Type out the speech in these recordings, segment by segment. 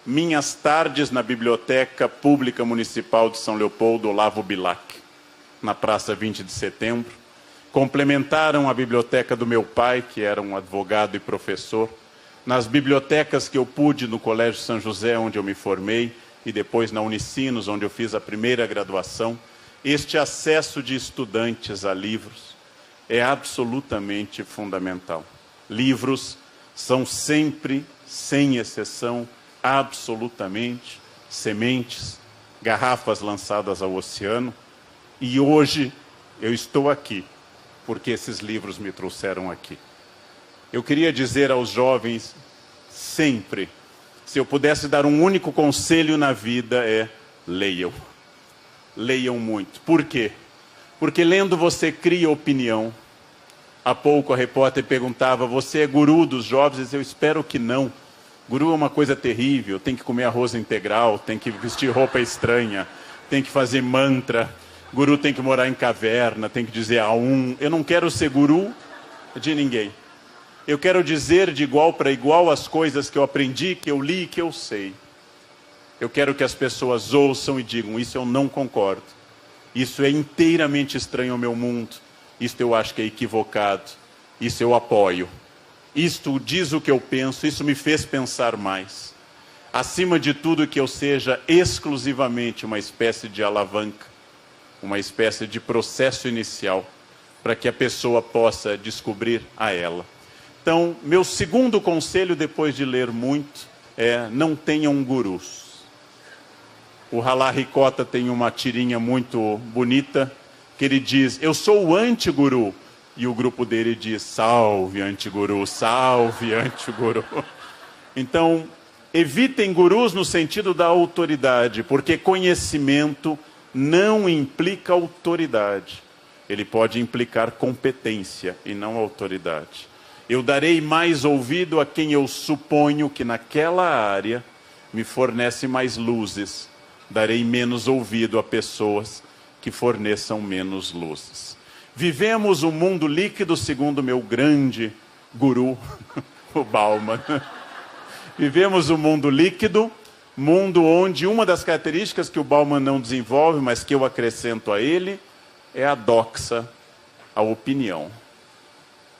Minhas tardes na Biblioteca Pública Municipal de São Leopoldo, Olavo Bilac, na Praça 20 de Setembro, complementaram a biblioteca do meu pai, que era um advogado e professor, nas bibliotecas que eu pude no Colégio São José, onde eu me formei, e depois na Unicinos, onde eu fiz a primeira graduação. Este acesso de estudantes a livros é absolutamente fundamental. Livros são sempre, sem exceção, absolutamente sementes, garrafas lançadas ao oceano. E hoje eu estou aqui, porque esses livros me trouxeram aqui. Eu queria dizer aos jovens, sempre, se eu pudesse dar um único conselho na vida, é: leiam. Leiam muito. Por quê? Porque lendo você cria opinião. Há pouco a repórter perguntava: você é guru dos jovens? Eu espero que não. Guru é uma coisa terrível, tem que comer arroz integral, tem que vestir roupa estranha, tem que fazer mantra. Guru tem que morar em caverna, tem que dizer Aum. Eu não quero ser guru de ninguém. Eu quero dizer de igual para igual as coisas que eu aprendi, que eu li e que eu sei. Eu quero que as pessoas ouçam e digam: isso eu não concordo. Isso é inteiramente estranho ao meu mundo. Isto eu acho que é equivocado. Isso eu apoio. Isto diz o que eu penso, isso me fez pensar mais. Acima de tudo, que eu seja exclusivamente uma espécie de alavanca, uma espécie de processo inicial, para que a pessoa possa descobrir a ela. Então, meu segundo conselho, depois de ler muito, é: não tenham gurus. O Ralá Ricota tem uma tirinha muito bonita, que ele diz: eu sou o anti-guru. E o grupo dele diz: salve anti-guru, salve anti-guru. Então, evitem gurus no sentido da autoridade, porque conhecimento não implica autoridade. Ele pode implicar competência e não autoridade. Eu darei mais ouvido a quem eu suponho que naquela área me fornece mais luzes. Darei menos ouvido a pessoas que forneçam menos luzes. Vivemos um mundo líquido, segundo meu grande guru, o Bauman. Vivemos um mundo líquido, mundo onde uma das características que o Bauman não desenvolve, mas que eu acrescento a ele, é a doxa, a opinião.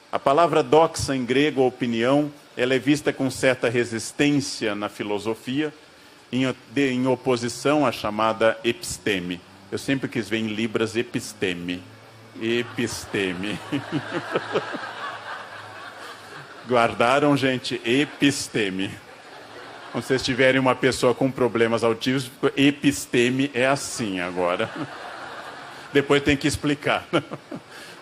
A palavra doxa em grego, a opinião, ela é vista com certa resistência na filosofia, em oposição à chamada episteme. Eu sempre quis ver em Libras episteme. Episteme. Guardaram, gente? Episteme. Quando vocês tiverem uma pessoa com problemas autistas, episteme é assim agora. Depois tem que explicar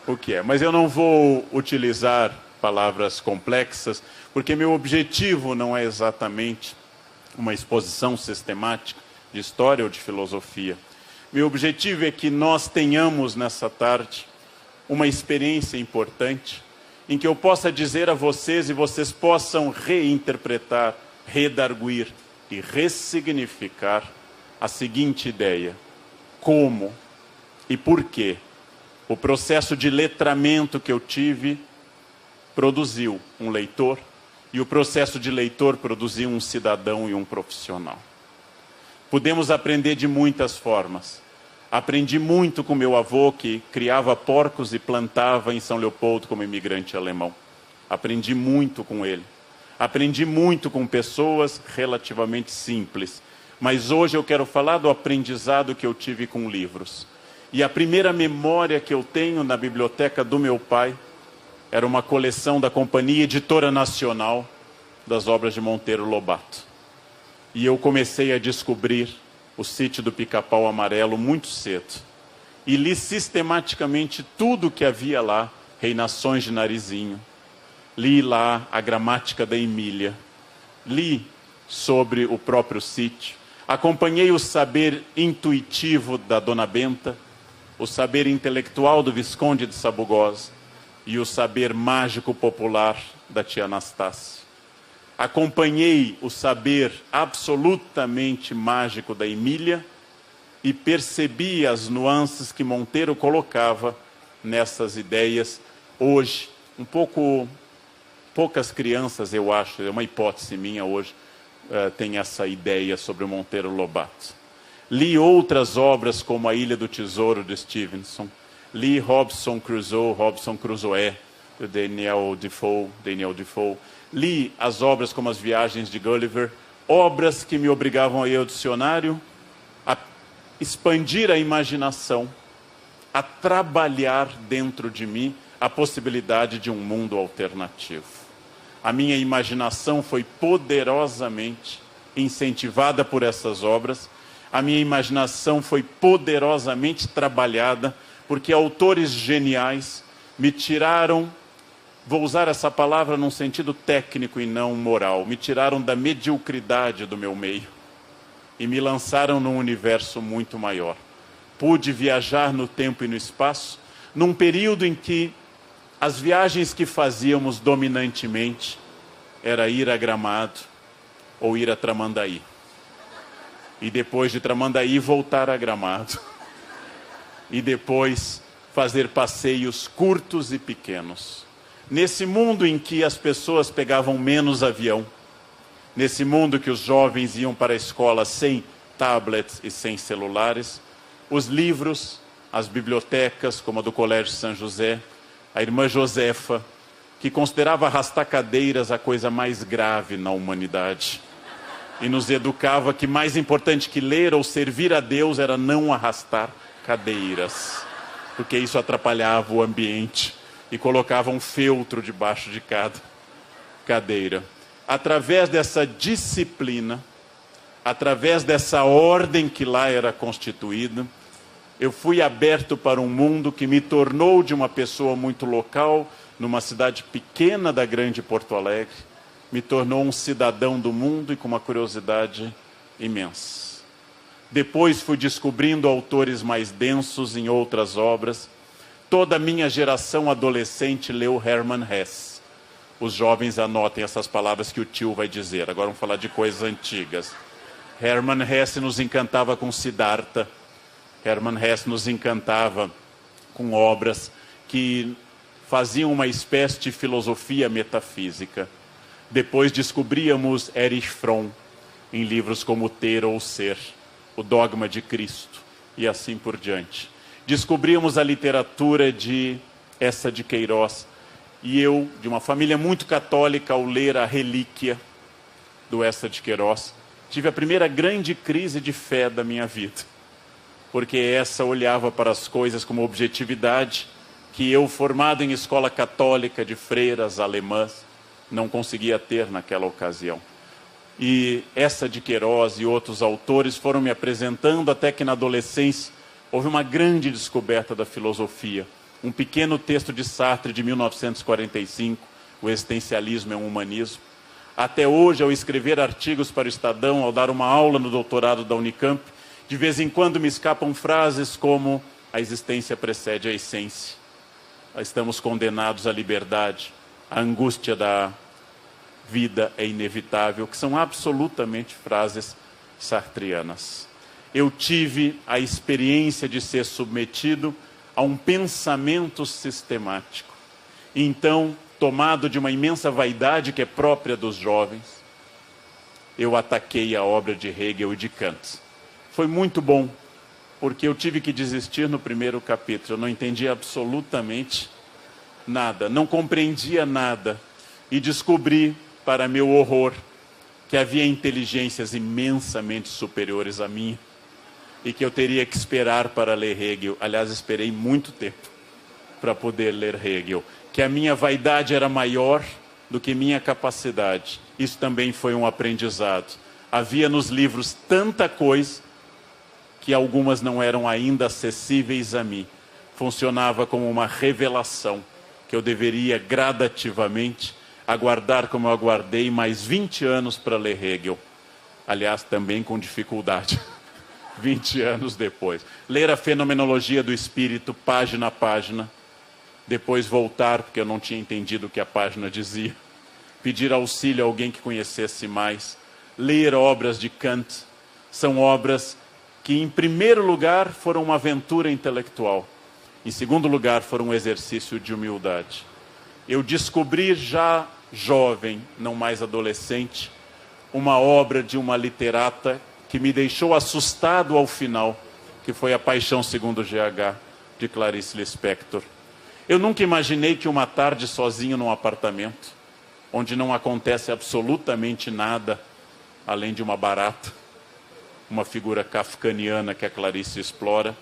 o que é. Mas eu não vou utilizar palavras complexas, porque meu objetivo não é exatamente uma exposição sistemática de história ou de filosofia. Meu objetivo é que nós tenhamos nessa tarde uma experiência importante, em que eu possa dizer a vocês e vocês possam reinterpretar, redarguir e ressignificar a seguinte ideia: como e por que o processo de letramento que eu tive produziu um leitor, e o processo de leitor produziu um cidadão e um profissional. Podemos aprender de muitas formas. Aprendi muito com meu avô, que criava porcos e plantava em São Leopoldo como imigrante alemão. Aprendi muito com ele. Aprendi muito com pessoas relativamente simples. Mas hoje eu quero falar do aprendizado que eu tive com livros. E a primeira memória que eu tenho na biblioteca do meu pai era uma coleção da Companhia Editora Nacional das obras de Monteiro Lobato. E eu comecei a descobrir o Sítio do Pica-Pau Amarelo muito cedo. E li sistematicamente tudo que havia lá, Reinações de Narizinho. Li lá a gramática da Emília. Li sobre o próprio sítio. Acompanhei o saber intuitivo da Dona Benta, o saber intelectual do Visconde de Sabugosa e o saber mágico popular da tia Anastácia. Acompanhei o saber absolutamente mágico da Emília e percebi as nuances que Monteiro colocava nessas ideias. Hoje, poucas crianças, eu acho, é uma hipótese minha hoje, tem essa ideia sobre o Monteiro Lobato. Li outras obras como A Ilha do Tesouro, de Stevenson. Li Robinson Crusoe, de Daniel Defoe. Li as obras como As Viagens de Gulliver, obras que me obrigavam a ir ao dicionário, a expandir a imaginação, a trabalhar dentro de mim a possibilidade de um mundo alternativo. A minha imaginação foi poderosamente incentivada por essas obras, a minha imaginação foi poderosamente trabalhada, porque autores geniais me tiraram, vou usar essa palavra num sentido técnico e não moral, me tiraram da mediocridade do meu meio e me lançaram num universo muito maior. Pude viajar no tempo e no espaço, num período em que as viagens que fazíamos dominantemente era ir a Gramado ou ir a Tramandaí. E depois de Tramandaí voltar a Gramado. E depois fazer passeios curtos e pequenos. Nesse mundo em que as pessoas pegavam menos avião, nesse mundo que os jovens iam para a escola sem tablets e sem celulares, os livros, as bibliotecas, como a do Colégio São José, a irmã Josefa, que considerava arrastar cadeiras a coisa mais grave na humanidade, e nos educava que mais importante que ler ou servir a Deus era não arrastar cadeiras, porque isso atrapalhava o ambiente e colocava um feltro debaixo de cada cadeira. Através dessa disciplina, através dessa ordem que lá era constituída, eu fui aberto para um mundo que me tornou de uma pessoa muito local, numa cidade pequena da grande Porto Alegre, me tornou um cidadão do mundo e com uma curiosidade imensa. Depois fui descobrindo autores mais densos em outras obras. Toda a minha geração adolescente leu Hermann Hesse. Os jovens anotem essas palavras que o tio vai dizer. Agora vamos falar de coisas antigas. Hermann Hesse nos encantava com Siddhartha. Hermann Hesse nos encantava com obras que faziam uma espécie de filosofia metafísica. Depois descobríamos Erich Fromm em livros como Ter ou Ser, O Dogma de Cristo e assim por diante. Descobríamos a literatura de Eça de Queiroz e eu, de uma família muito católica, ao ler A Relíquia do Eça de Queiroz, tive a primeira grande crise de fé da minha vida, porque essa olhava para as coisas com uma objetividade que eu, formado em escola católica de freiras alemãs, não conseguia ter naquela ocasião. E Eça de Queiroz e outros autores foram me apresentando até que na adolescência houve uma grande descoberta da filosofia. Um pequeno texto de Sartre de 1945, O Existencialismo é um Humanismo. Até hoje, ao escrever artigos para o Estadão, ao dar uma aula no doutorado da Unicamp, de vez em quando me escapam frases como: a existência precede a essência, estamos condenados à liberdade, a angústia da vida é inevitável, que são absolutamente frases sartrianas. Eu tive a experiência de ser submetido a um pensamento sistemático. Então, tomado de uma imensa vaidade que é própria dos jovens, eu ataquei a obra de Hegel e de Kant. Foi muito bom, porque eu tive que desistir no primeiro capítulo. Eu não entendia absolutamente nada, não compreendia nada. E descobri, para meu horror, que havia inteligências imensamente superiores à minha e que eu teria que esperar para ler Hegel. Aliás, esperei muito tempo para poder ler Hegel. Que a minha vaidade era maior do que minha capacidade. Isso também foi um aprendizado. Havia nos livros tanta coisa que algumas não eram ainda acessíveis a mim. Funcionava como uma revelação que eu deveria gradativamente aguardar, como eu aguardei mais 20 anos para ler Hegel. Aliás, também com dificuldade, 20 anos depois. Ler a Fenomenologia do Espírito, página a página, depois voltar, porque eu não tinha entendido o que a página dizia, pedir auxílio a alguém que conhecesse mais, ler obras de Kant. São obras que, em primeiro lugar, foram uma aventura intelectual. Em segundo lugar, foram um exercício de humildade. Eu descobri já jovem, não mais adolescente, uma obra de uma literata que me deixou assustado ao final, que foi A Paixão Segundo GH, de Clarice Lispector. Eu nunca imaginei que uma tarde sozinho num apartamento, onde não acontece absolutamente nada, além de uma barata, uma figura kafkaniana que a Clarice explora,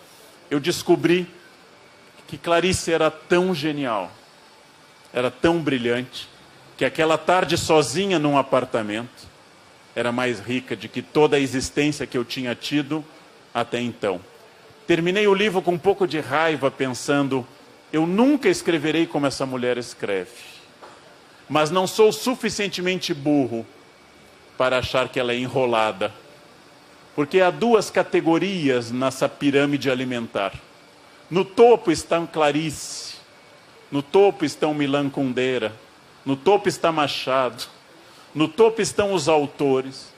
eu descobri que Clarice era tão genial, era tão brilhante, que aquela tarde sozinha num apartamento era mais rica do que toda a existência que eu tinha tido até então. Terminei o livro com um pouco de raiva, pensando, eu nunca escreverei como essa mulher escreve, mas não sou suficientemente burro para achar que ela é enrolada, porque há duas categorias nessa pirâmide alimentar. No topo está Clarice, no topo estão Milan Kundera, no topo está Machado, no topo estão os autores,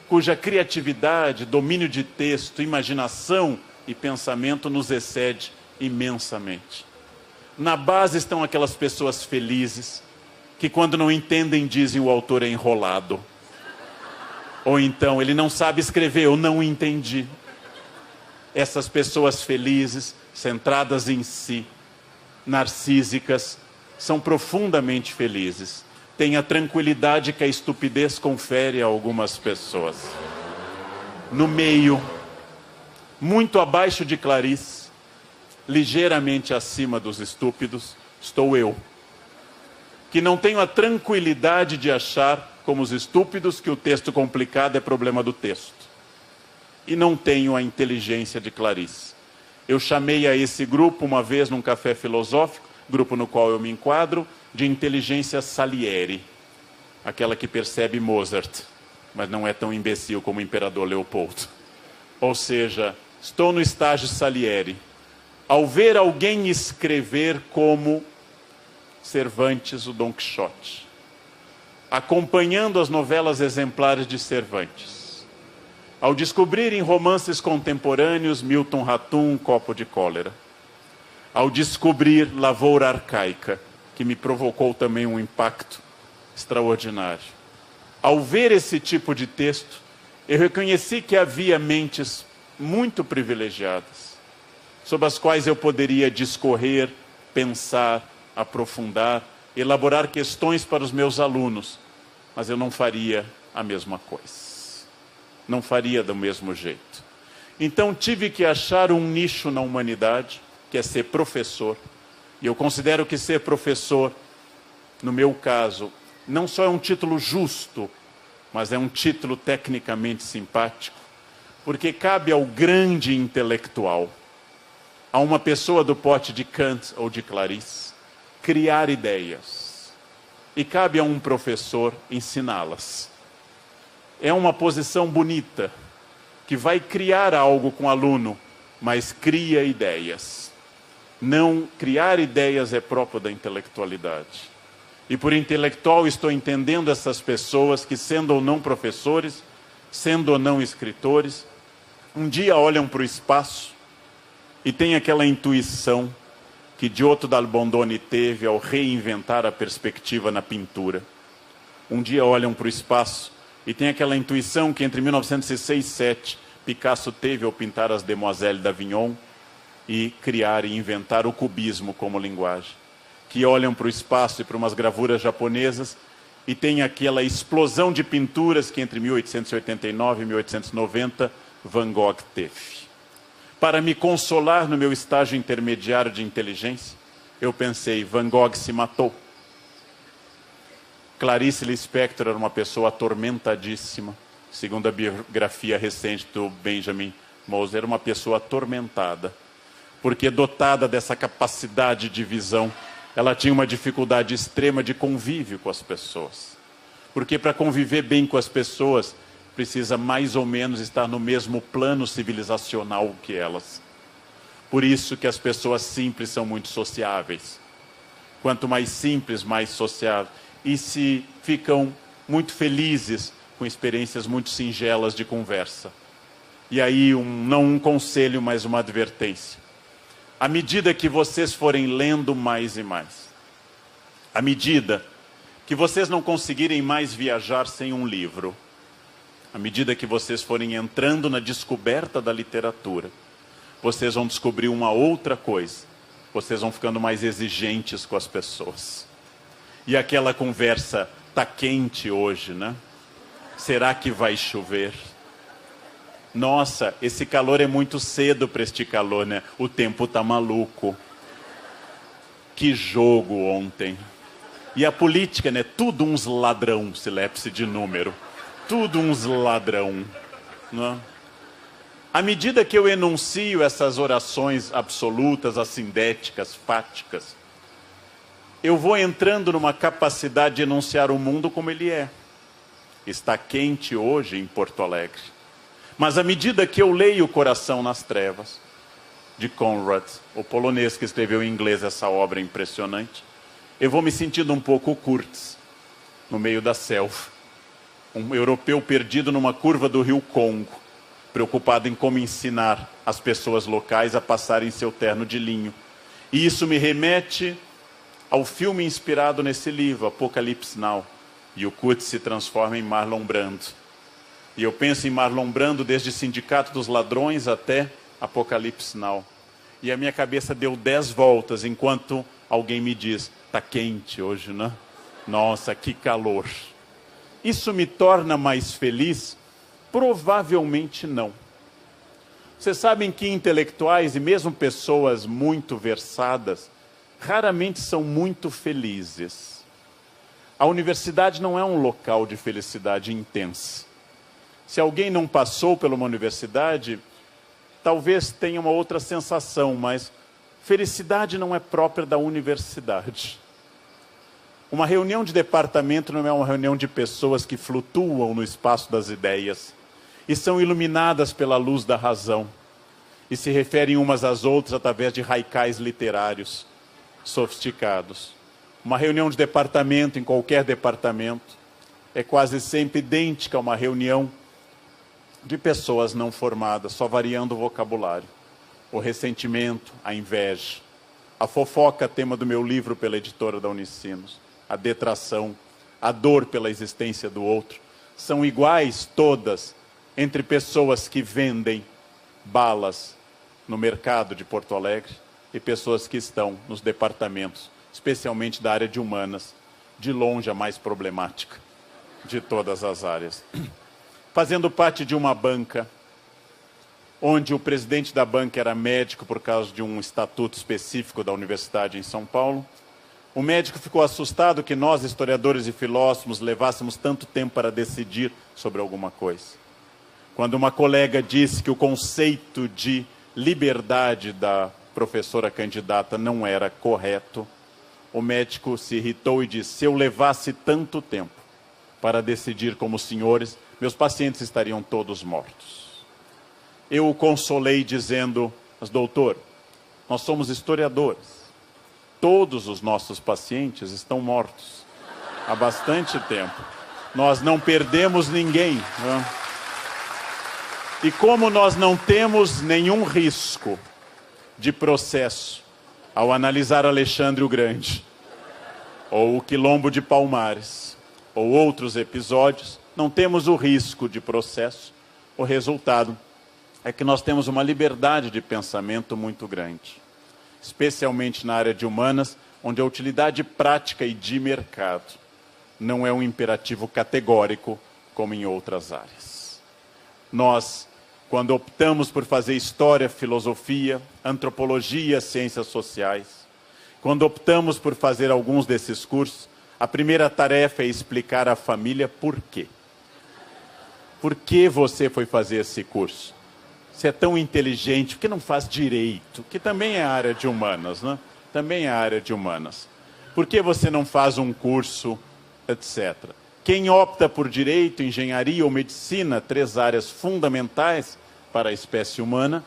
cuja criatividade, domínio de texto, imaginação e pensamento nos excede imensamente. Na base estão aquelas pessoas felizes, que quando não entendem dizem o autor é enrolado. Ou então, ele não sabe escrever, eu não entendi. Essas pessoas felizes, centradas em si, narcísicas, são profundamente felizes. Têm a tranquilidade que a estupidez confere a algumas pessoas. No meio, muito abaixo de Clarice, ligeiramente acima dos estúpidos, estou eu, que não tenho a tranquilidade de achar, como os estúpidos, que o texto complicado é problema do texto. E não tenho a inteligência de Clarice. Eu chamei a esse grupo, uma vez num café filosófico, grupo no qual eu me enquadro, de inteligência Salieri, aquela que percebe Mozart, mas não é tão imbecil como o imperador Leopoldo. Ou seja, estou no estágio Salieri. Ao ver alguém escrever como Cervantes, o Dom Quixote, acompanhando as novelas exemplares de Cervantes, ao descobrir em romances contemporâneos Milton Ratum, Copo de Cólera, ao descobrir Lavoura Arcaica, que me provocou também um impacto extraordinário. Ao ver esse tipo de texto, eu reconheci que havia mentes muito privilegiadas, sobre as quais eu poderia discorrer, pensar, aprofundar, elaborar questões para os meus alunos, mas eu não faria a mesma coisa. Não faria do mesmo jeito. Então tive que achar um nicho na humanidade, que é ser professor. E eu considero que ser professor, no meu caso, não só é um título justo, mas é um título tecnicamente simpático, porque cabe ao grande intelectual, a uma pessoa do porte de Kant ou de Clarice, criar ideias. E cabe a um professor ensiná-las. É uma posição bonita, que vai criar algo com o aluno, mas cria ideias. Não criar ideias é próprio da intelectualidade. E por intelectual estou entendendo essas pessoas que, sendo ou não professores, sendo ou não escritores, um dia olham para o espaço e têm aquela intuição que Giotto d'Albondone teve ao reinventar a perspectiva na pintura. Um dia olham para o espaço e têm aquela intuição que entre 1906 e 1907 Picasso teve ao pintar as Demoiselles d'Avignon e criar e inventar o cubismo como linguagem. Que olham para o espaço e para umas gravuras japonesas e têm aquela explosão de pinturas que entre 1889 e 1890 Van Gogh teve. Para me consolar no meu estágio intermediário de inteligência, eu pensei, Van Gogh se matou. Clarice Lispector era uma pessoa atormentadíssima, segundo a biografia recente do Benjamin Moser, era uma pessoa atormentada, porque dotada dessa capacidade de visão, ela tinha uma dificuldade extrema de convívio com as pessoas. Porque para conviver bem com as pessoas, precisa mais ou menos estar no mesmo plano civilizacional que elas. Por isso que as pessoas simples são muito sociáveis. Quanto mais simples, mais sociáveis. E se ficam muito felizes com experiências muito singelas de conversa. E aí, não um conselho, mas uma advertência. À medida que vocês forem lendo mais e mais, à medida que vocês não conseguirem mais viajar sem um livro, À medida que vocês forem entrando na descoberta da literatura, vocês vão descobrir uma outra coisa. Vocês vão ficando mais exigentes com as pessoas. E aquela conversa, tá quente hoje, né? Será que vai chover? Nossa, esse calor é muito cedo para este calor, né? O tempo tá maluco. Que jogo ontem. E a política, né? Tudo uns ladrão, silepse de número. Tudo uns ladrão, né? À medida que eu enuncio essas orações absolutas, assindéticas, fáticas, eu vou entrando numa capacidade de enunciar o mundo como ele é. Está quente hoje em Porto Alegre. Mas à medida que eu leio O Coração nas Trevas, de Conrad, o polonês que escreveu em inglês essa obra impressionante, eu vou me sentindo um pouco Kurtz, no meio da selva. Um europeu perdido numa curva do rio Congo, preocupado em como ensinar as pessoas locais a passarem seu terno de linho. E isso me remete ao filme inspirado nesse livro, Apocalipse Now. E o Kurtz se transforma em Marlon Brando. E eu penso em Marlon Brando desde Sindicato dos Ladrões até Apocalipse Now. E a minha cabeça deu 10 voltas enquanto alguém me diz, tá quente hoje, né? Nossa, que calor. Isso me torna mais feliz? Provavelmente não. Vocês sabem que intelectuais e mesmo pessoas muito versadas raramente são muito felizes. A universidade não é um local de felicidade intensa. Se alguém não passou por uma universidade, talvez tenha uma outra sensação, mas felicidade não é própria da universidade. Uma reunião de departamento não é uma reunião de pessoas que flutuam no espaço das ideias e são iluminadas pela luz da razão e se referem umas às outras através de raicais literários sofisticados. Uma reunião de departamento, em qualquer departamento, é quase sempre idêntica a uma reunião de pessoas não formadas, só variando o vocabulário. O ressentimento, a inveja, a fofoca, tema do meu livro pela editora da Unicinos, a detração, a dor pela existência do outro, são iguais todas entre pessoas que vendem balas no mercado de Porto Alegre e pessoas que estão nos departamentos, especialmente da área de humanas, de longe a mais problemática de todas as áreas. Fazendo parte de uma banca, onde o presidente da banca era médico por causa de um estatuto específico da universidade em São Paulo, o médico ficou assustado que nós, historiadores e filósofos, levássemos tanto tempo para decidir sobre alguma coisa. Quando uma colega disse que o conceito de liberdade da professora candidata não era correto, o médico se irritou e disse, se eu levasse tanto tempo para decidir como os senhores, meus pacientes estariam todos mortos. Eu o consolei dizendo, mas doutor, nós somos historiadores. Todos os nossos pacientes estão mortos há bastante tempo. Nós não perdemos ninguém, né? E como nós não temos nenhum risco de processo ao analisar Alexandre o Grande, ou o Quilombo de Palmares, ou outros episódios, não temos o risco de processo. O resultado é que nós temos uma liberdade de pensamento muito grande, especialmente na área de humanas, onde a utilidade prática e de mercado não é um imperativo categórico como em outras áreas. Nós, quando optamos por fazer história, filosofia, antropologia, ciências sociais, quando optamos por fazer alguns desses cursos, a primeira tarefa é explicar à família por quê. Por que você foi fazer esse curso? Você é tão inteligente, por que não faz direito? Que também é área de humanas, né? Também é área de humanas. Por que você não faz um curso, etc. Quem opta por direito, engenharia ou medicina, 3 áreas fundamentais para a espécie humana,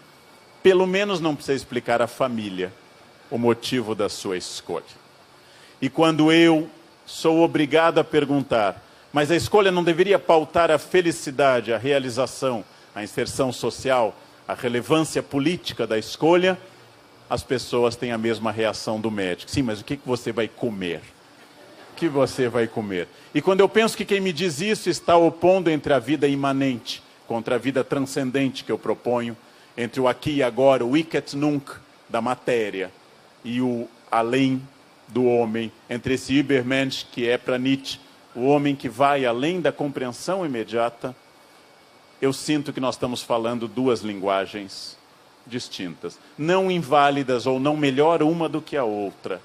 pelo menos não precisa explicar à família o motivo da sua escolha. E quando eu sou obrigado a perguntar, mas a escolha não deveria pautar a felicidade, a realização, a inserção social, a relevância política da escolha, as pessoas têm a mesma reação do médico. Sim, mas o que você vai comer? O que você vai comer. E quando eu penso que quem me diz isso está opondo entre a vida imanente contra a vida transcendente que eu proponho, entre o aqui e agora, o ich et nunc da matéria e o além do homem, entre esse Übermensch que é para Nietzsche, o homem que vai além da compreensão imediata, eu sinto que nós estamos falando duas linguagens distintas, não inválidas ou não melhor uma do que a outra.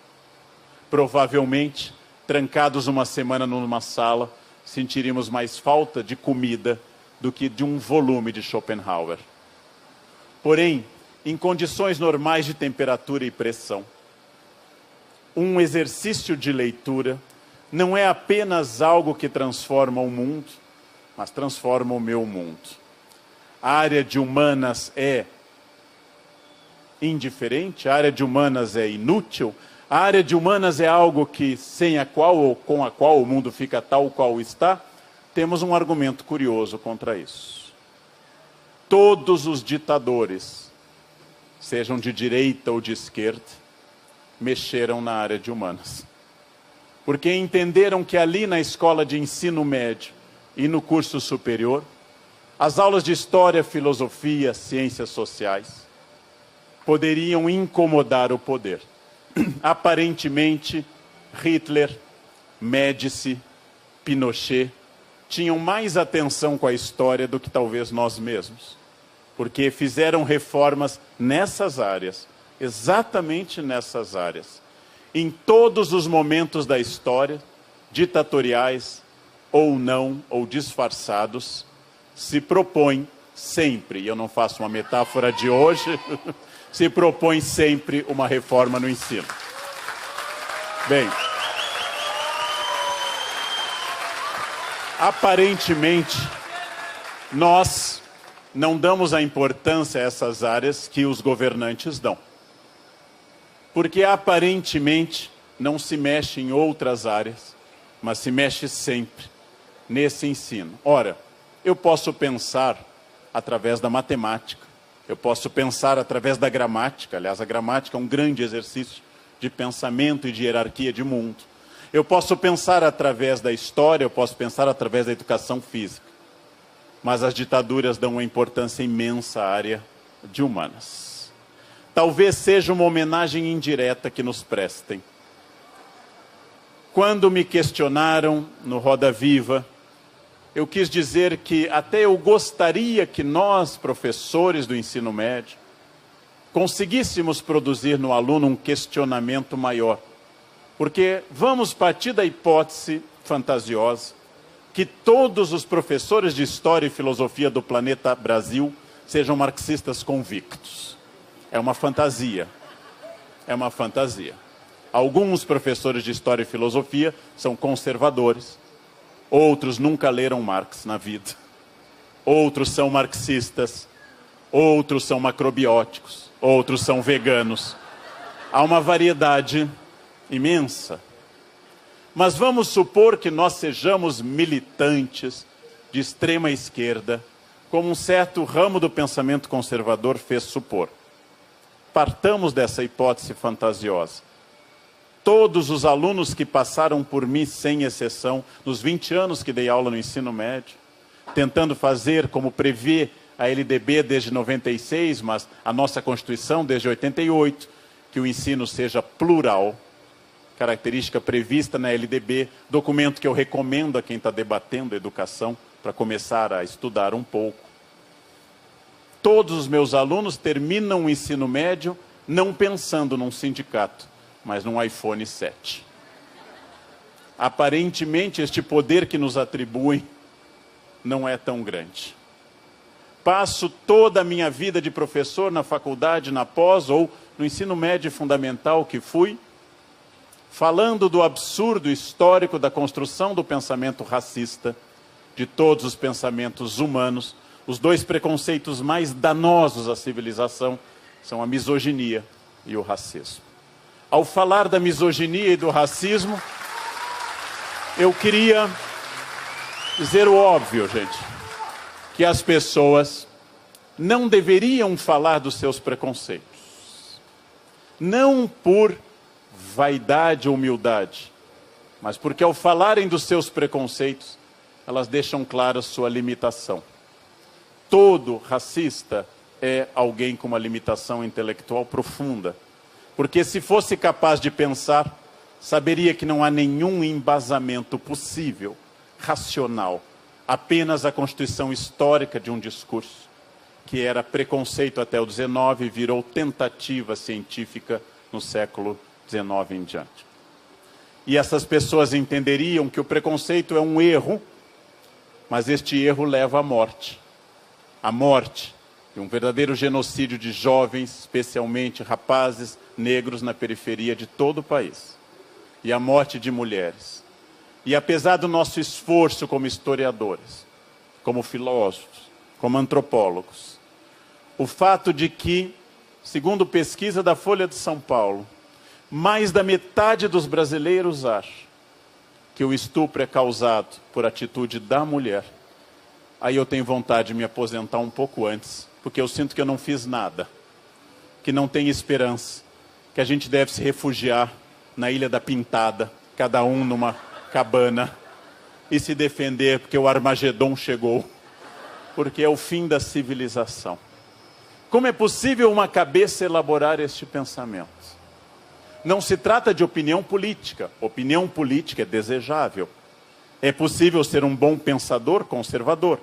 Provavelmente, trancados uma semana numa sala, sentiríamos mais falta de comida do que de um volume de Schopenhauer. Porém, em condições normais de temperatura e pressão, um exercício de leitura não é apenas algo que transforma o mundo, mas transforma o meu mundo. A área de humanas é indiferente, a área de humanas é inútil, a área de humanas é algo que sem a qual ou com a qual o mundo fica tal qual está. Temos um argumento curioso contra isso. Todos os ditadores, sejam de direita ou de esquerda, mexeram na área de humanas. Porque entenderam que ali na escola de ensino médio e no curso superior, as aulas de história, filosofia, ciências sociais poderiam incomodar o poder. Aparentemente, Hitler, Médici, Pinochet tinham mais atenção com a história do que talvez nós mesmos, porque fizeram reformas nessas áreas, exatamente nessas áreas. Em todos os momentos da história, ditatoriais ou não, ou disfarçados, se propõe sempre, e eu não faço uma metáfora de hoje, se propõe sempre uma reforma no ensino. Bem, aparentemente, nós não damos a importância a essas áreas que os governantes dão. Porque aparentemente não se mexe em outras áreas, mas se mexe sempre nesse ensino. Ora, eu posso pensar através da matemática, eu posso pensar através da gramática, aliás, a gramática é um grande exercício de pensamento e de hierarquia de mundo. Eu posso pensar através da história, eu posso pensar através da educação física. Mas as ditaduras dão uma importância imensa à área de humanas. Talvez seja uma homenagem indireta que nos prestem. Quando me questionaram no Roda Viva, eu quis dizer que até eu gostaria que nós, professores do ensino médio, conseguíssemos produzir no aluno um questionamento maior. Porque vamos partir da hipótese fantasiosa que todos os professores de História e Filosofia do planeta Brasil sejam marxistas convictos. É uma fantasia. É uma fantasia. Alguns professores de História e Filosofia são conservadores. Outros nunca leram Marx na vida. Outros são marxistas. Outros são macrobióticos. Outros são veganos. Há uma variedade imensa. Mas vamos supor que nós sejamos militantes de extrema esquerda, como um certo ramo do pensamento conservador fez supor. Partamos dessa hipótese fantasiosa. Todos os alunos que passaram por mim, sem exceção, nos 20 anos que dei aula no ensino médio, tentando fazer como prevê a LDB desde 96, mas a nossa Constituição desde 88, que o ensino seja plural, característica prevista na LDB, documento que eu recomendo a quem está debatendo educação, para começar a estudar um pouco. Todos os meus alunos terminam o ensino médio não pensando num sindicato, mas num iPhone 7. Aparentemente, este poder que nos atribuem não é tão grande. Passo toda a minha vida de professor na faculdade, na pós ou no ensino médio fundamental que fui, falando do absurdo histórico da construção do pensamento racista, de todos os pensamentos humanos. Os dois preconceitos mais danosos à civilização são a misoginia e o racismo. Ao falar da misoginia e do racismo, eu queria dizer o óbvio, gente, que as pessoas não deveriam falar dos seus preconceitos. Não por vaidade ou humildade, mas porque ao falarem dos seus preconceitos, elas deixam clara sua limitação. Todo racista é alguém com uma limitação intelectual profunda, porque se fosse capaz de pensar, saberia que não há nenhum embasamento possível, racional, apenas a constituição histórica de um discurso, que era preconceito até o XIX e virou tentativa científica no século XIX em diante. E essas pessoas entenderiam que o preconceito é um erro, mas este erro leva à morte. A morte de um verdadeiro genocídio de jovens, especialmente rapazes negros na periferia de todo o país. E a morte de mulheres. E apesar do nosso esforço como historiadores, como filósofos, como antropólogos, o fato de que, segundo pesquisa da Folha de São Paulo, mais da metade dos brasileiros acha que o estupro é causado por atitude da mulher, aí eu tenho vontade de me aposentar um pouco antes, porque eu sinto que eu não fiz nada, que não tem esperança, que a gente deve se refugiar na Ilha da Pintada, cada um numa cabana, e se defender porque o Armagedon chegou, porque é o fim da civilização. Como é possível uma cabeça elaborar este pensamento? Não se trata de opinião política. Opinião política é desejável. É possível ser um bom pensador conservador.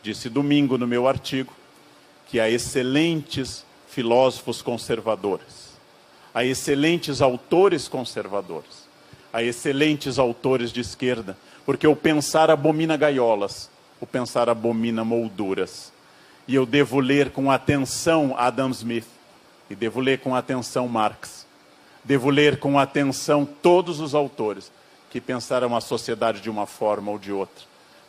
Disse domingo no meu artigo que há excelentes filósofos conservadores, há excelentes autores conservadores, há excelentes autores de esquerda, porque o pensar abomina gaiolas, o pensar abomina molduras. E eu devo ler com atenção Adam Smith, e devo ler com atenção Marx, devo ler com atenção todos os autores que pensaram a sociedade de uma forma ou de outra,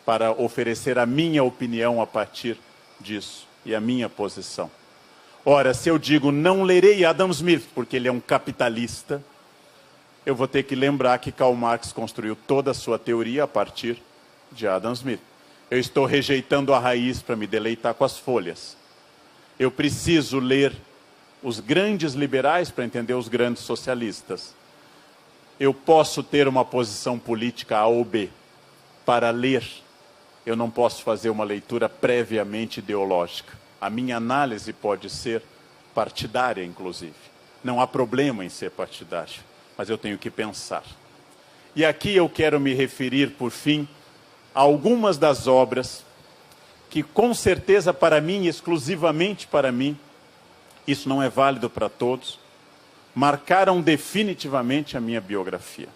para oferecer a minha opinião a partir disso, e a minha posição. Ora, se eu digo não lerei Adam Smith, porque ele é um capitalista, eu vou ter que lembrar que Karl Marx construiu toda a sua teoria a partir de Adam Smith. Eu estou rejeitando a raiz para me deleitar com as folhas. Eu preciso ler os grandes liberais para entender os grandes socialistas. Eu posso ter uma posição política A ou B. Para ler, eu não posso fazer uma leitura previamente ideológica. A minha análise pode ser partidária, inclusive. Não há problema em ser partidário, mas eu tenho que pensar. E aqui eu quero me referir, por fim, a algumas das obras que, com certeza para mim, exclusivamente para mim, isso não é válido para todos, marcaram definitivamente a minha biografia.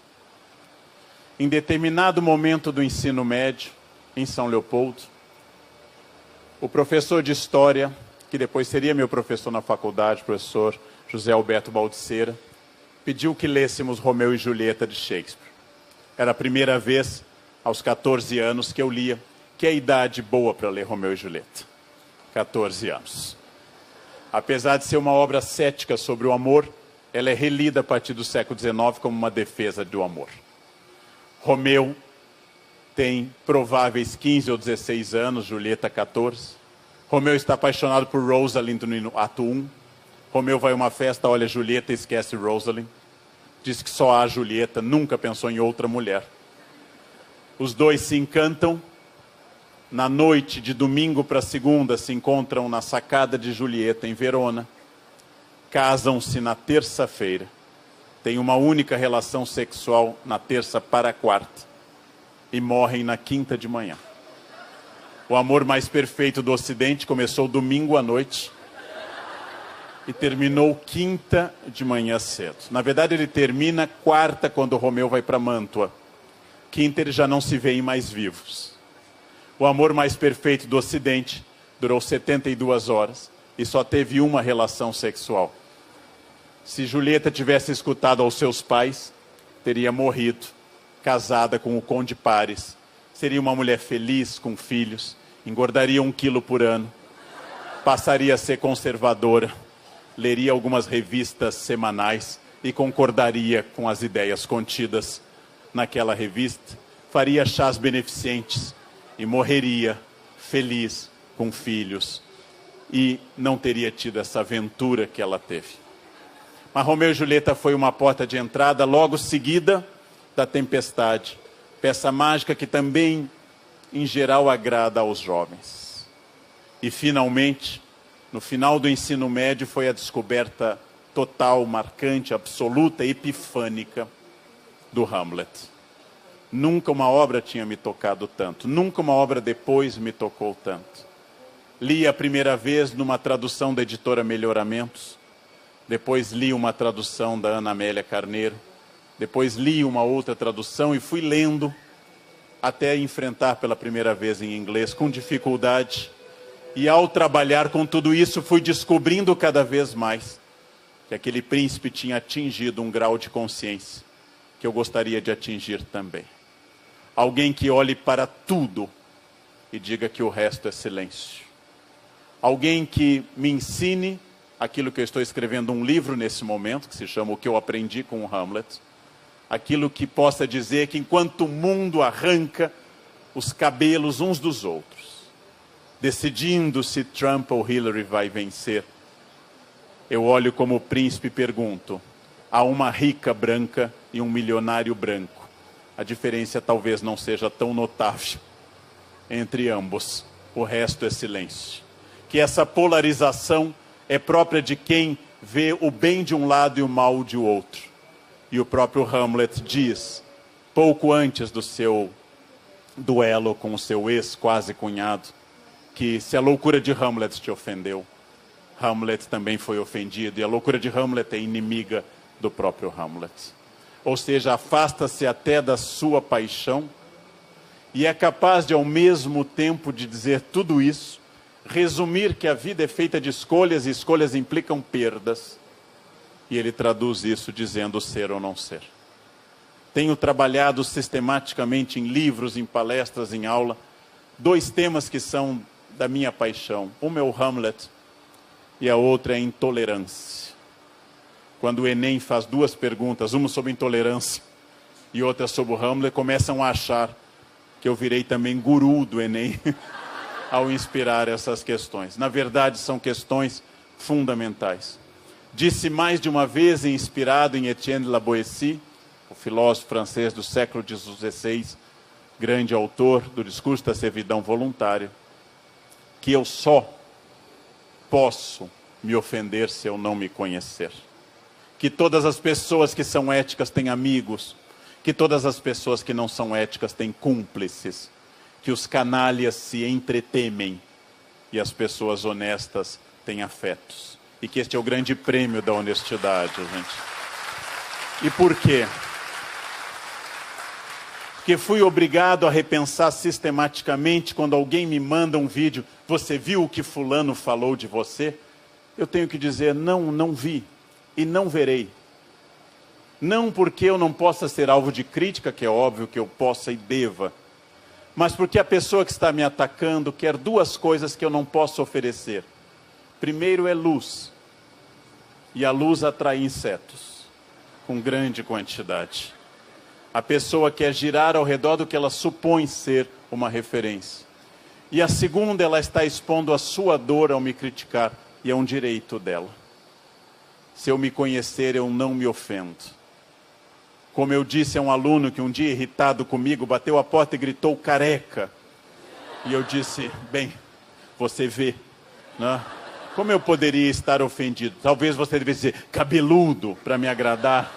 Em determinado momento do ensino médio, em São Leopoldo, o professor de História, que depois seria meu professor na faculdade, professor José Alberto Baldiceira, pediu que lêssemos Romeu e Julieta de Shakespeare. Era a primeira vez, aos 14 anos, que eu lia, que é a idade boa para ler Romeu e Julieta. 14 anos. Apesar de ser uma obra cética sobre o amor, ela é relida a partir do século XIX como uma defesa do amor. Romeu tem prováveis 15 ou 16 anos, Julieta 14. Romeu está apaixonado por Rosalind no ato 1. Romeu vai a uma festa, olha Julieta e esquece Rosalind. Diz que só há Julieta, nunca pensou em outra mulher. Os dois se encantam. Na noite de domingo para segunda se encontram na sacada de Julieta, em Verona. Casam-se na terça-feira. Têm uma única relação sexual na terça para a quarta. E morrem na quinta de manhã. O amor mais perfeito do Ocidente começou domingo à noite e terminou quinta de manhã cedo. Na verdade, ele termina quarta, quando Romeu vai para Mântua. Quinta, eles já não se veem mais vivos. O amor mais perfeito do Ocidente durou 72 horas e só teve uma relação sexual. Se Julieta tivesse escutado aos seus pais, teria morrido, casada com o Conde Paris. Seria uma mulher feliz, com filhos, engordaria 1 quilo por ano, passaria a ser conservadora, leria algumas revistas semanais e concordaria com as ideias contidas naquela revista, faria chás beneficentes e morreria feliz, com filhos, e não teria tido essa aventura que ela teve. Mas Romeu e Julieta foi uma porta de entrada. Logo seguida, da tempestade, peça mágica que também, em geral, agrada aos jovens. E, finalmente, no final do ensino médio, foi a descoberta total, marcante, absoluta, epifânica do Hamlet. Nunca uma obra tinha me tocado tanto, nunca uma obra depois me tocou tanto. Li a primeira vez numa tradução da editora Melhoramentos, depois li uma tradução da Ana Amélia Carneiro, depois li uma outra tradução e fui lendo até enfrentar pela primeira vez em inglês com dificuldade. E ao trabalhar com tudo isso, fui descobrindo cada vez mais que aquele príncipe tinha atingido um grau de consciência que eu gostaria de atingir também. Alguém que olhe para tudo e diga que o resto é silêncio. Alguém que me ensine aquilo que eu estou escrevendo um livro nesse momento, que se chama O que eu aprendi com o Hamlet. Aquilo que possa dizer que enquanto o mundo arranca os cabelos uns dos outros, decidindo se Trump ou Hillary vai vencer, eu olho como príncipe e pergunto, há uma rica branca e um milionário branco. A diferença talvez não seja tão notável entre ambos. O resto é silêncio. Que essa polarização é própria de quem vê o bem de um lado e o mal de outro. E o próprio Hamlet diz, pouco antes do seu duelo com o seu ex-quase cunhado, que se a loucura de Hamlet te ofendeu, Hamlet também foi ofendido, e a loucura de Hamlet é inimiga do próprio Hamlet. Ou seja, afasta-se até da sua paixão, e é capaz de, ao mesmo tempo de dizer tudo isso, resumir que a vida é feita de escolhas, e escolhas implicam perdas. E ele traduz isso dizendo ser ou não ser. Tenho trabalhado sistematicamente em livros, em palestras, em aula, 2 temas que são da minha paixão. Um é o Hamlet e a outra é a intolerância. Quando o Enem faz 2 perguntas, uma sobre intolerância e outra sobre o Hamlet, começam a achar que eu virei também guru do Enem ao inspirar essas questões. Na verdade, são questões fundamentais. Disse mais de uma vez, inspirado em Etienne de la Boétie, o filósofo francês do século XVI, grande autor do discurso da servidão voluntária, que eu só posso me ofender se eu não me conhecer. Que todas as pessoas que são éticas têm amigos, que todas as pessoas que não são éticas têm cúmplices, que os canalhas se entretemem e as pessoas honestas têm afetos. E que este é o grande prêmio da honestidade, gente. E por quê? Porque fui obrigado a repensar sistematicamente quando alguém me manda um vídeo, você viu o que fulano falou de você? Eu tenho que dizer, não, não vi e não verei. Não porque eu não possa ser alvo de crítica, que é óbvio que eu possa e deva, mas porque a pessoa que está me atacando quer 2 coisas que eu não posso oferecer. Primeiro é luz, e a luz atrai insetos, com grande quantidade. A pessoa quer girar ao redor do que ela supõe ser uma referência. E a segunda, ela está expondo a sua dor ao me criticar, e é um direito dela. Se eu me conhecer, eu não me ofendo. Como eu disse a um aluno que um dia, irritado comigo, bateu a porta e gritou careca. E eu disse, bem, você vê, né? Como eu poderia estar ofendido? Talvez você devesse dizer cabeludo para me agradar.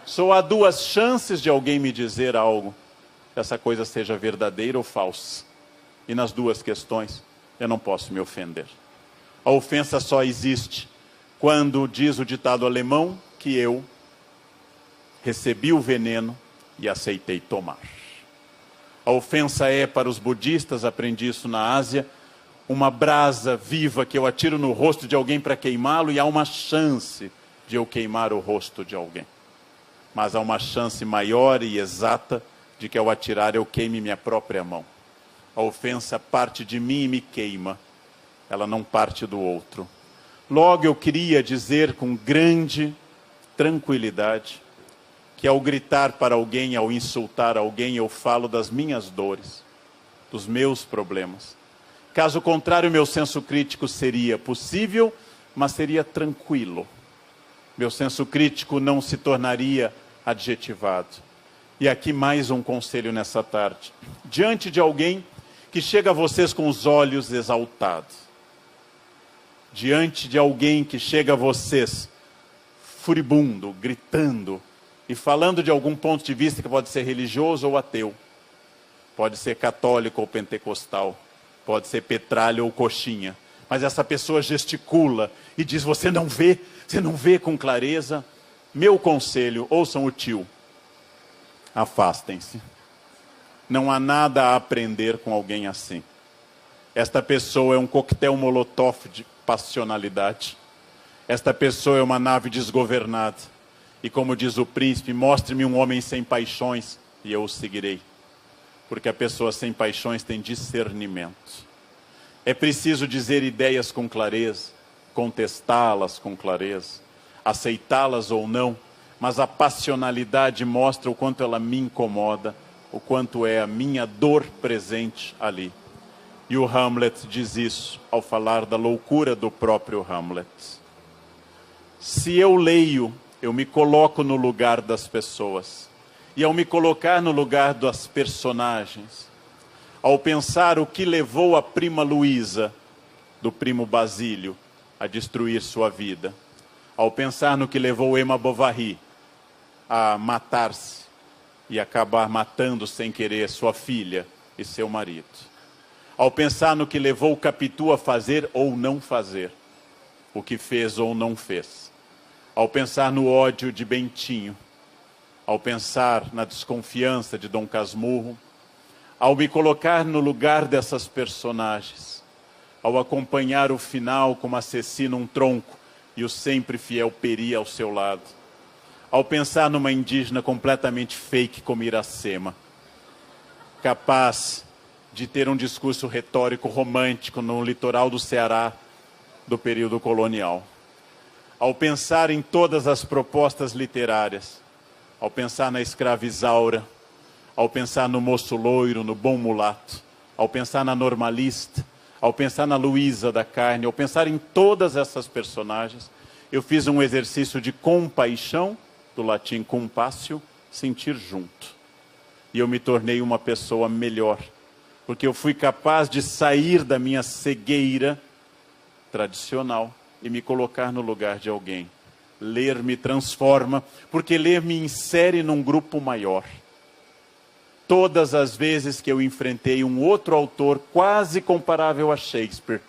Só há 2 chances de alguém me dizer algo, que essa coisa seja verdadeira ou falsa. E nas 2 questões, eu não posso me ofender. A ofensa só existe quando diz o ditado alemão que eu recebi o veneno e aceitei tomar. A ofensa é, para os budistas, aprendi isso na Ásia, uma brasa viva que eu atiro no rosto de alguém para queimá-lo, e há uma chance de eu queimar o rosto de alguém. Mas há uma chance maior e exata de que ao atirar eu queime minha própria mão. A ofensa parte de mim e me queima. Ela não parte do outro. Logo eu queria dizer com grande tranquilidade que ao gritar para alguém, ao insultar alguém, eu falo das minhas dores, dos meus problemas. Caso contrário, meu senso crítico seria possível, mas seria tranquilo. Meu senso crítico não se tornaria adjetivado. E aqui mais um conselho nessa tarde. Diante de alguém que chega a vocês com os olhos exaltados, diante de alguém que chega a vocês furibundo, gritando e falando de algum ponto de vista que pode ser religioso ou ateu, pode ser católico ou pentecostal, pode ser petralha ou coxinha, mas essa pessoa gesticula e diz: você não vê com clareza. Meu conselho, ouçam o tio: afastem-se. Não há nada a aprender com alguém assim. Esta pessoa é um coquetel molotov de passionalidade. Esta pessoa é uma nave desgovernada. E como diz o príncipe, mostre-me um homem sem paixões e eu o seguirei. Porque a pessoa sem paixões tem discernimento. É preciso dizer ideias com clareza, contestá-las com clareza, aceitá-las ou não, mas a passionalidade mostra o quanto ela me incomoda, o quanto é a minha dor presente ali. E o Hamlet diz isso ao falar da loucura do próprio Hamlet. Se eu leio, eu me coloco no lugar das pessoas. E ao me colocar no lugar das personagens, ao pensar o que levou a prima Luísa, do primo Basílio, a destruir sua vida, ao pensar no que levou Emma Bovary a matar-se e acabar matando sem querer sua filha e seu marido, ao pensar no que levou Capitu a fazer ou não fazer, o que fez ou não fez, ao pensar no ódio de Bentinho, ao pensar na desconfiança de Dom Casmurro, ao me colocar no lugar dessas personagens, ao acompanhar o final como assassina um tronco e o sempre fiel Peri ao seu lado, ao pensar numa indígena completamente fake como Iracema, capaz de ter um discurso retórico romântico no litoral do Ceará do período colonial, ao pensar em todas as propostas literárias, ao pensar na escravizaura, ao pensar no moço loiro, no bom mulato, ao pensar na normalista, ao pensar na Luísa da Carne, ao pensar em todas essas personagens, eu fiz um exercício de compaixão, do latim compassio, sentir junto. E eu me tornei uma pessoa melhor, porque eu fui capaz de sair da minha cegueira tradicional e me colocar no lugar de alguém. Ler me transforma, porque ler me insere num grupo maior. Todas as vezes que eu enfrentei um outro autor quase comparável a Shakespeare,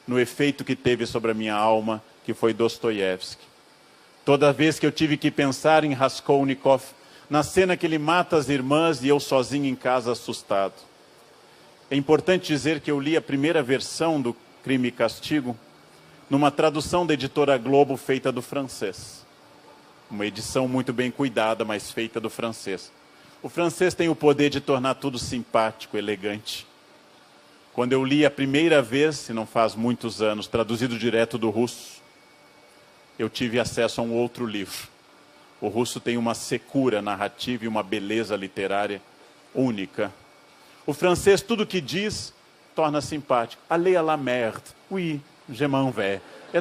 no efeito que teve sobre a minha alma, que foi Dostoiévski. Toda vez que eu tive que pensar em Raskolnikov, na cena que ele mata as irmãs e eu sozinho em casa assustado. É importante dizer que eu li a primeira versão do Crime e Castigo numa tradução da editora Globo feita do francês. Uma edição muito bem cuidada, mas feita do francês. O francês tem o poder de tornar tudo simpático, elegante. Quando eu li a primeira vez, se não faz muitos anos, traduzido direto do russo, eu tive acesso a um outro livro. O russo tem uma secura narrativa e uma beleza literária única. O francês, tudo que diz, torna simpático. Allez à la merde. Oui, je m'en vais.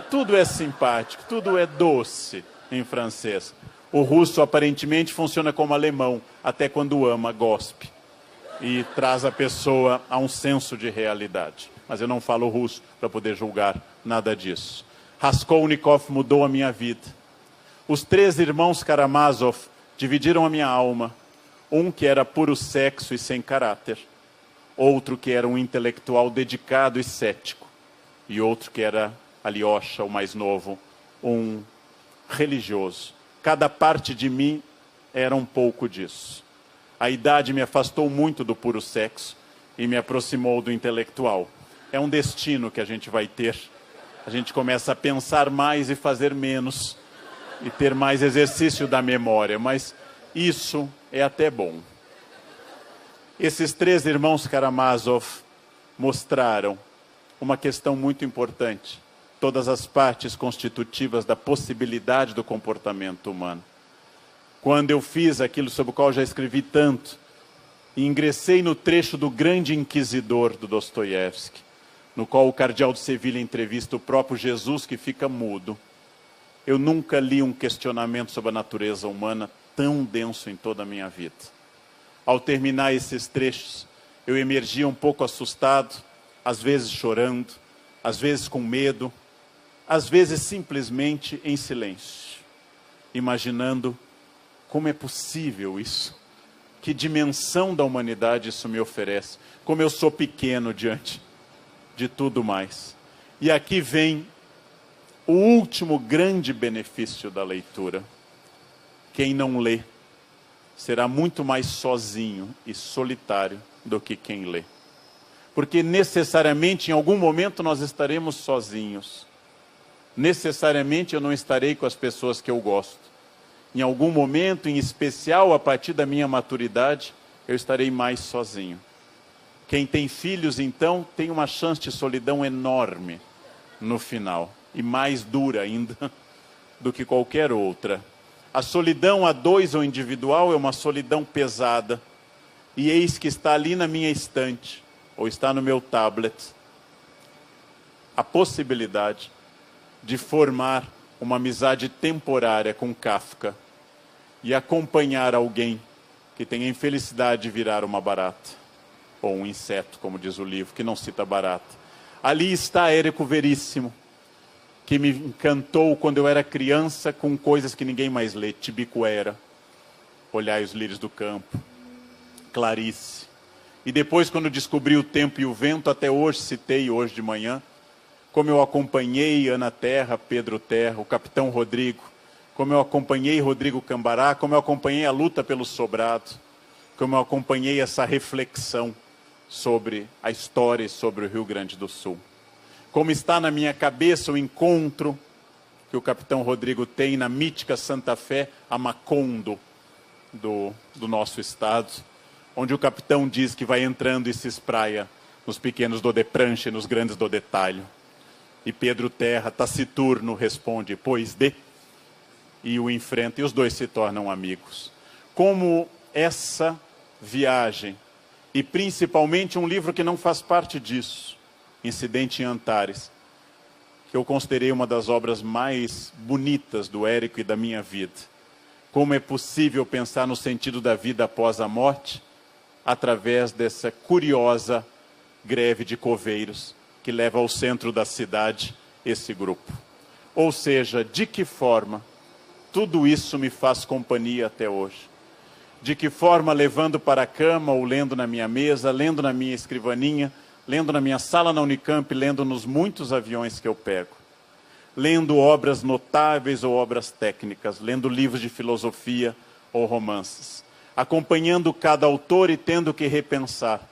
Tudo é simpático, tudo é doce em francês. O russo aparentemente funciona como alemão, até quando ama, gospe. E traz a pessoa a um senso de realidade. Mas eu não falo russo para poder julgar nada disso. Raskolnikov mudou a minha vida. Os 3 irmãos Karamazov dividiram a minha alma. Um que era puro sexo e sem caráter. Outro que era um intelectual dedicado e cético. E outro que era Alyosha, o mais novo, um religioso. Cada parte de mim era um pouco disso. A idade me afastou muito do puro sexo e me aproximou do intelectual. É um destino que a gente vai ter. A gente começa a pensar mais e fazer menos. E ter mais exercício da memória. Mas isso é até bom. Esses 3 irmãos Karamazov mostraram uma questão muito importante. Todas as partes constitutivas da possibilidade do comportamento humano. Quando eu fiz aquilo sobre o qual já escrevi tanto, e ingressei no trecho do Grande Inquisidor do Dostoiévski, no qual o cardeal de Sevilha entrevista o próprio Jesus que fica mudo, eu nunca li um questionamento sobre a natureza humana tão denso em toda a minha vida. Ao terminar esses trechos, eu emergia um pouco assustado, às vezes chorando, às vezes com medo, às vezes simplesmente em silêncio, imaginando como é possível isso, que dimensão da humanidade isso me oferece, como eu sou pequeno diante de tudo mais. E aqui vem o último grande benefício da leitura. Quem não lê será muito mais sozinho e solitário do que quem lê. Porque necessariamente, em algum momento, nós estaremos sozinhos. Necessariamente eu não estarei com as pessoas que eu gosto. Em algum momento, em especial a partir da minha maturidade, eu estarei mais sozinho. Quem tem filhos, então, tem uma chance de solidão enorme no final. E mais dura ainda do que qualquer outra. A solidão a dois ou individual é uma solidão pesada. E eis que está ali na minha estante, ou está no meu tablet, a possibilidade de formar uma amizade temporária com Kafka e acompanhar alguém que tem a infelicidade de virar uma barata, ou um inseto, como diz o livro, que não cita barata. Ali está Érico Veríssimo, que me encantou quando eu era criança com coisas que ninguém mais lê, Tibicuera, Olhai os Lírios do Campo, Clarice. E depois, quando descobri O Tempo e o Vento, até hoje citei, hoje de manhã, como eu acompanhei Ana Terra, Pedro Terra, o Capitão Rodrigo, como eu acompanhei Rodrigo Cambará, como eu acompanhei a luta pelo sobrado, como eu acompanhei essa reflexão sobre a história e sobre o Rio Grande do Sul. Como está na minha cabeça o encontro que o Capitão Rodrigo tem na mítica Santa Fé, a Macondo do nosso estado, onde o capitão diz que vai entrando e se espraia nos pequenos Dodepranche e nos grandes Dodetalho. E Pedro Terra, taciturno, responde, pois de, e o enfrenta, e os dois se tornam amigos. Como essa viagem, e principalmente um livro que não faz parte disso, Incidente em Antares, que eu considerei uma das obras mais bonitas do Érico e da minha vida. Como é possível pensar no sentido da vida após a morte, através dessa curiosa greve de coveiros, que leva ao centro da cidade esse grupo. Ou seja, de que forma tudo isso me faz companhia até hoje? De que forma, levando para a cama, ou lendo na minha mesa, lendo na minha escrivaninha, lendo na minha sala na Unicamp, lendo nos muitos aviões que eu pego, lendo obras notáveis ou obras técnicas, lendo livros de filosofia ou romances, acompanhando cada autor e tendo que repensar,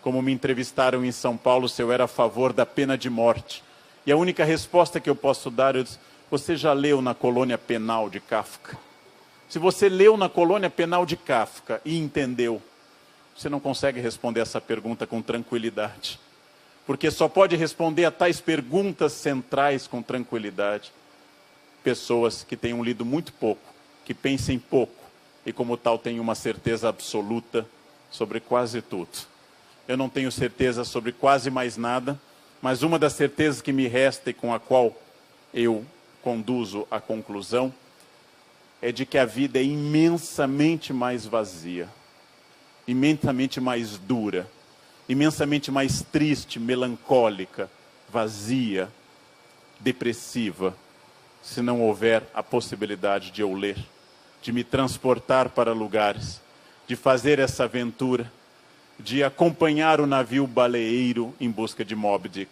como me entrevistaram em São Paulo, se eu era a favor da pena de morte. E a única resposta que eu posso dar, eu disse, você já leu na Colônia Penal de Kafka? Se você leu na Colônia Penal de Kafka e entendeu, você não consegue responder essa pergunta com tranquilidade. Porque só pode responder a tais perguntas centrais com tranquilidade pessoas que tenham lido muito pouco, que pensem pouco e como tal tenham uma certeza absoluta sobre quase tudo. Eu não tenho certeza sobre quase mais nada, mas uma das certezas que me resta e com a qual eu conduzo a conclusão é de que a vida é imensamente mais vazia, imensamente mais dura, imensamente mais triste, melancólica, vazia, depressiva, se não houver a possibilidade de eu ler, de me transportar para lugares, de fazer essa aventura, de acompanhar o navio baleeiro em busca de Moby Dick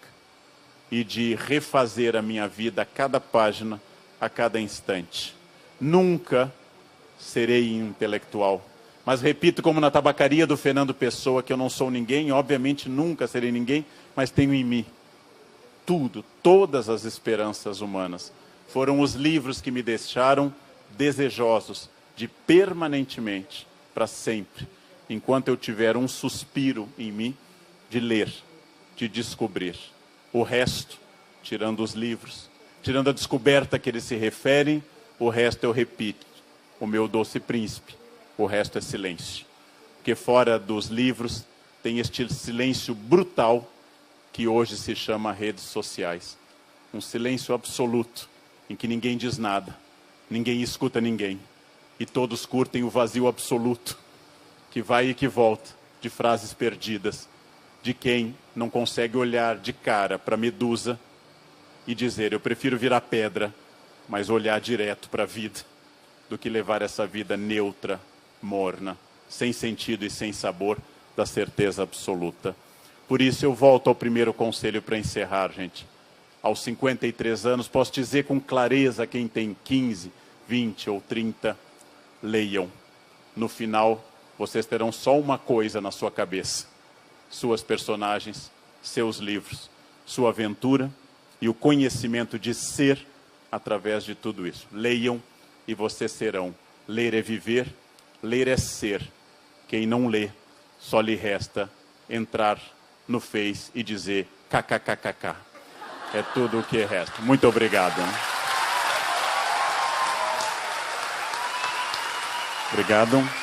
e de refazer a minha vida a cada página, a cada instante. Nunca serei intelectual. Mas repito, como na tabacaria do Fernando Pessoa, que eu não sou ninguém, obviamente nunca serei ninguém, mas tenho em mim tudo, todas as esperanças humanas. Foram os livros que me deixaram desejosos de permanentemente, para sempre, enquanto eu tiver um suspiro em mim, de ler, de descobrir. O resto, tirando os livros, tirando a descoberta que eles se referem, o resto eu repito, o meu doce príncipe. O resto é silêncio. Porque fora dos livros tem este silêncio brutal que hoje se chama redes sociais. Um silêncio absoluto, em que ninguém diz nada, ninguém escuta ninguém. E todos curtem o vazio absoluto que vai e que volta, de frases perdidas, de quem não consegue olhar de cara para a medusa e dizer: eu prefiro virar pedra, mas olhar direto para a vida, do que levar essa vida neutra, morna, sem sentido e sem sabor, da certeza absoluta. Por isso eu volto ao primeiro conselho para encerrar, gente. Aos 53 anos, posso dizer com clareza, quem tem 15, 20 ou 30, leiam. No final, vocês terão só uma coisa na sua cabeça: suas personagens, seus livros, sua aventura e o conhecimento de ser através de tudo isso. Leiam e vocês serão. Ler é viver, ler é ser. Quem não lê, só lhe resta entrar no Face e dizer kkkk. É tudo o que resta. Muito obrigado. Obrigado.